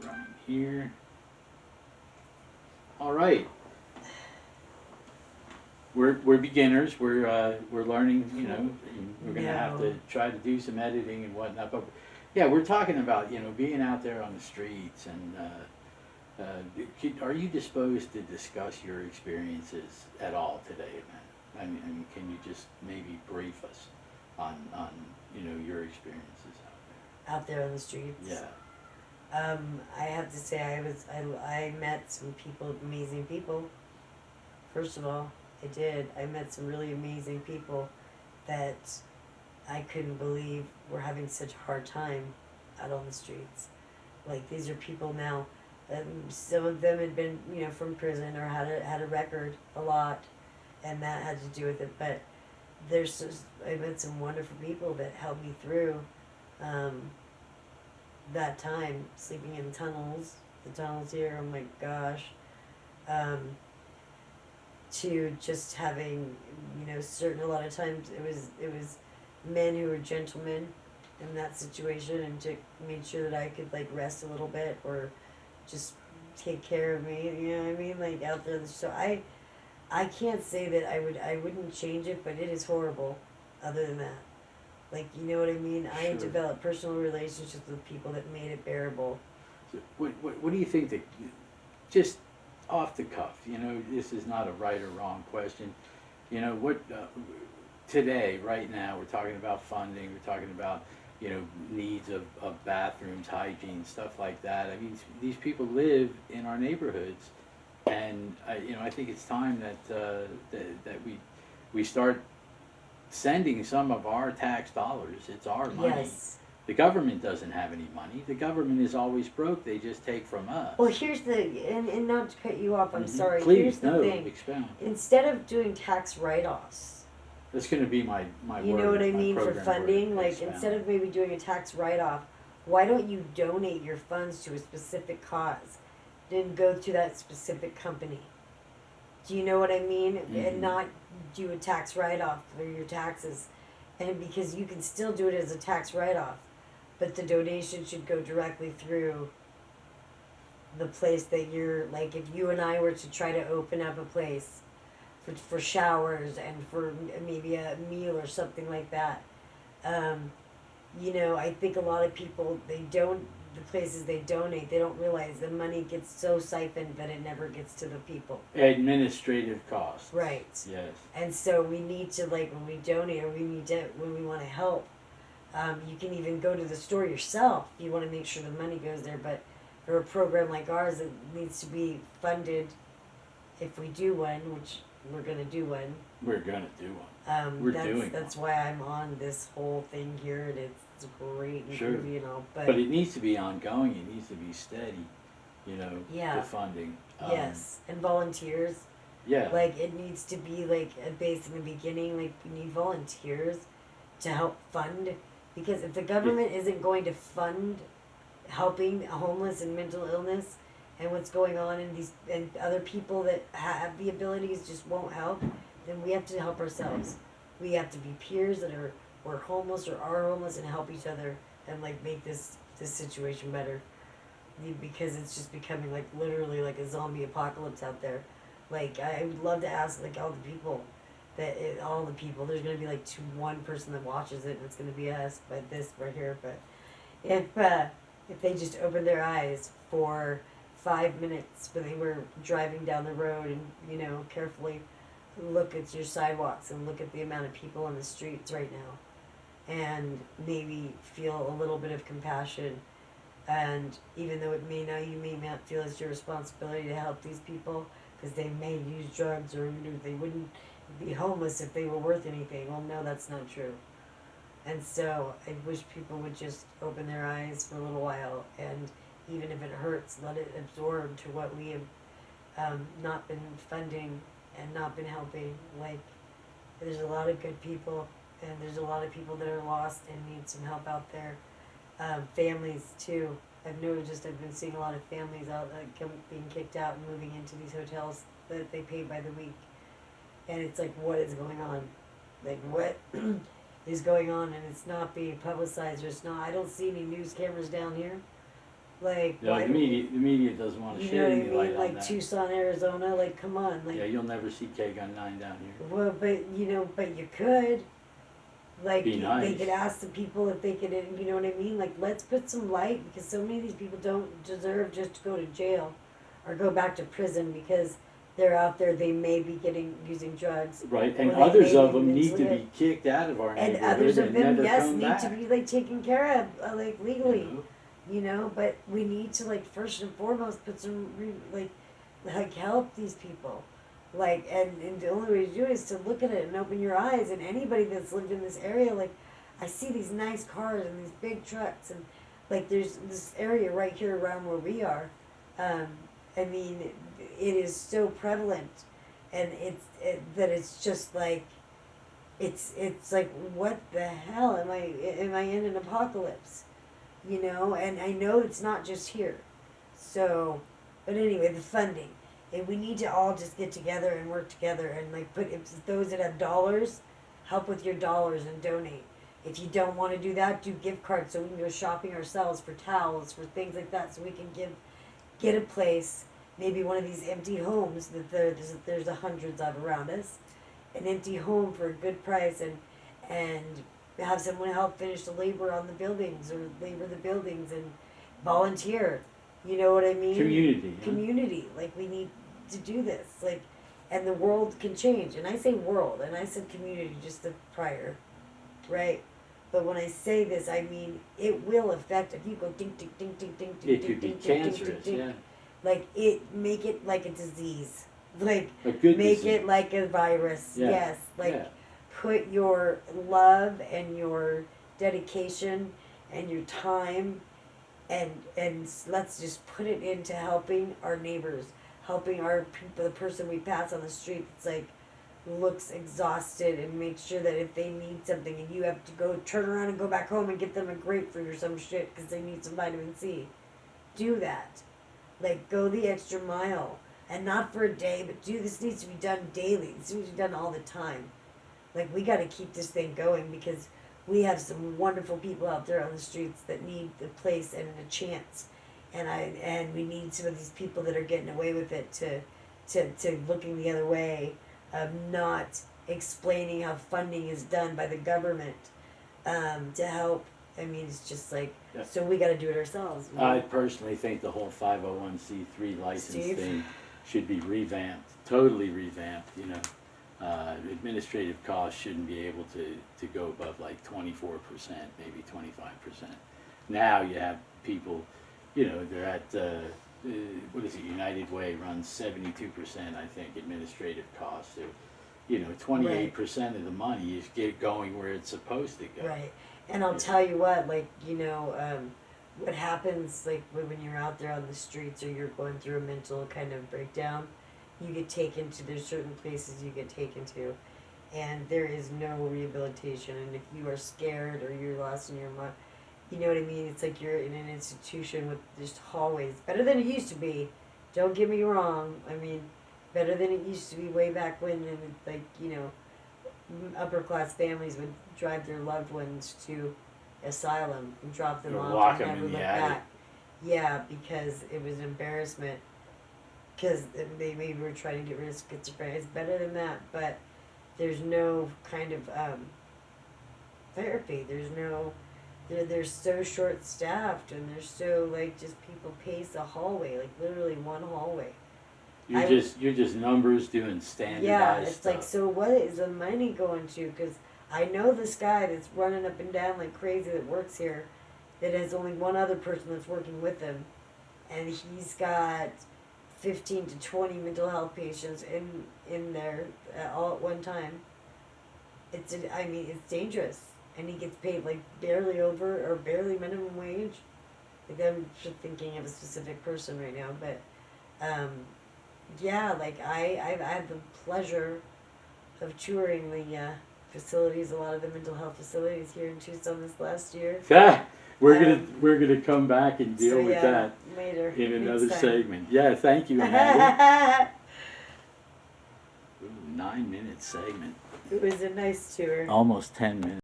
running here. All right. We're beginners. We're learning. You know, and we're gonna have to No. try to do some editing and whatnot. But yeah, we're talking about being out there on the streets and. Are you disposed to discuss your experiences at all today, man? I mean, can you just maybe brief us on your experiences Out there on the out streets. there? I have to say I met some people, amazing people. First of all, I did. I met some really amazing people that I couldn't believe were having such a hard time out on the streets. Like these are people now. Some of them had been, from prison or had a record a lot, and that had to do with it. But I met some wonderful people that helped me through um, that time. Sleeping in the tunnels here. Oh my gosh. Um, to just having, certain a lot of times it was men who were gentlemen in that situation and to make sure that I could like rest a little bit or just take care of me, you know what I mean? Like out there, so I can't say that I wouldn't change it, but it is horrible. Other than that, like you know what I mean? I Sure. developed personal relationships with people that made it bearable. So what do you think that just off the cuff? This is not a right or wrong question. What today, right now, we're talking about funding. We're talking about needs of bathrooms, hygiene, stuff like that. I mean, these people live in our neighborhoods, and I think it's time that we start sending some of our tax dollars. It's our money. Yes. The government doesn't have any money. The government is always broke. They just take from us. Well, here's and not to cut you off. I'm sorry. Please, Here's the no, thing. expound. Instead of doing tax write-offs, That's going to be my you word. know what I my mean, for program funding. word, Like expound. instead of maybe doing a tax write-off, why don't you donate your funds to a specific cause, then go to that specific company? Do you know what I mean? Mhm. And not do a tax write-off for your taxes, and because you can still do it as a tax write-off, but the donation should go directly through the place that you're like. If you and I were to try to open up a place for showers and for maybe a meal or something like that. I think a lot of people, the places they donate, they don't realize the money gets so siphoned that it never gets to the people. Administrative costs. Right. Yes. And so we need to, like, when we donate or when we want to help, you can even go to the store yourself. You want to make sure the money goes there, but for a program like ours, it needs to be funded if we do one, which we're going to do one. We're gonna do one. We're doing That's why I'm on this whole thing here, and it's great and Sure. groovy and all. But it needs to be ongoing. It needs to be steady. Yeah. The funding. Yes, and volunteers. Yeah. Like it needs to be like a base in the beginning. Like we need volunteers to help fund, because if the government isn't going to fund helping homeless and mental illness and what's going on in these and other people that have the abilities just won't help, then we have to help ourselves. We have to be peers that we're homeless or are homeless and help each other and like make this situation better, because it's just becoming like literally like a zombie apocalypse out there. Like I would love to ask like all the people there's gonna be like one person that watches it and it's gonna be us, but this right here. But if they just open their eyes for 5 minutes when they were driving down the road and carefully look at your sidewalks and look at the amount of people on the streets right now and maybe feel a little bit of compassion, and even though you may not feel it's your responsibility to help these people because they may use drugs or they wouldn't be homeless if they were worth anything. Well, no, that's not true. And so I wish people would just open their eyes for a little while, and even if it hurts, let it absorb to what we have not been funding and not been helping. Like, there's a lot of good people, and there's a lot of people that are lost and need some help out there. Families too. I've been seeing a lot of families out being kicked out and moving into these hotels that they pay by the week, and it's like, what is going on? Like, what is going on? And it's not being publicized. I don't see any news cameras down here. Like, No, why? the media doesn't want to You know shed what I any light mean? on Like that. Tucson, Arizona. Like, come on. Like, Yeah, you'll never see K-Gun 9 down here. well, but but you could. Like, Be they nice. could ask the people if they could, you know what I mean? Like, let's put some light because so many of these people don't deserve just to go to jail or go back to prison because they're out there. They may be using drugs. Right, and Or they others may of be them need to mentally be kicked out of our And neighborhood others of and them, never yes, come need back. to be like taken care of, like legally. You know? You know, but we need to like first and foremost put some like help these people, like and the only way to do it is to look at it and open your eyes. And anybody that's lived in this area, like I see these nice cars and these big trucks, and like there's this area right here around where we are. I mean, it is so prevalent, and that it's just like. It's like what the hell am I in an apocalypse? You know, and I know it's not just here. So, but anyway, the funding. And we need to all just get together and work together and like put if those that have dollars, help with your dollars and donate. If you don't want to do that, do gift cards so we can go shopping ourselves for towels, for things like that, so we can get a place, maybe one of these empty homes that there's hundreds of around us, an empty home for a good price and have someone help finish the labor on the buildings or labor the buildings and volunteer. You know what I mean? Community. Huh? Community. Like we need to do this. Like, and the world can change. And I say world, and I said community just the prior, right? But when I say this, I mean it will affect. If you go ding ding ding ding ding ding It ding could be ding ding cancerous, ding, yeah. like make it like a disease. Like A good make disease. it like a virus. Yeah. Yes. Like Yeah. put your love and your dedication and your time and let's just put it into helping our neighbors, helping our people, the person we pass on the street that's like looks exhausted, and make sure that if they need something and you have to go turn around and go back home and get them a grapefruit or some shit because they need some vitamin C, do that. Like go the extra mile, and not for a day, but this needs to be done daily. This needs to be done all the time. Like we got to keep this thing going because we have some wonderful people out there on the streets that need a place and a chance, and we need some of these people that are getting away with it to looking the other way, of not explaining how funding is done by the government to help. I mean, it's just like Yeah. so we got to do it ourselves. You know? I personally think the whole 501c3 license Steve? thing should be revamped, totally revamped, you know. Administrative costs shouldn't be able to go above like 24%, maybe 25%. Now you have people, you know, they're at, what is it, United Way runs 72%, I think, administrative costs. So, you know, 28% of the money is going where it's supposed to go. Right. And I'll Yeah. tell you what, like, you know, what happens, like, when you're out there on the streets or you're going through a mental kind of breakdown, you get taken to, there's certain places you get taken to, and there is no rehabilitation. And if you are scared or you're lost in your mind, you know what I mean? It's like you're in an institution with just hallways. Better than it used to be. Don't get me wrong. I mean, better than it used to be way back when, and like, you know, upper class families would drive their loved ones to asylum and drop them Or off lock and 'em never in the look attic. back. Yeah, because it was an embarrassment. Because they maybe were trying to get rid of schizophrenia. It's better than that, but there's no kind of therapy. There's no. They're so short staffed, and they're so like just people pace a hallway, like literally one hallway. You're just numbers doing standardized Yeah, it's stuff. like, so what is the money going to? Because I know this guy that's running up and down like crazy that works here, that has only one other person that's working with him, and he's got 15 to 20 mental health patients in there all at one time. I mean, it's dangerous, and he gets paid like barely over or barely minimum wage. Like I'm just thinking of a specific person right now, but yeah, like I've had the pleasure of touring the facilities, a lot of the mental health facilities here in Tucson this last year. Yeah, we're gonna come back and deal So, with yeah, that later in next another time. segment. Yeah, thank you, Amanda. Ooh, 9-minute segment. It was a nice tour. Almost 10 minutes.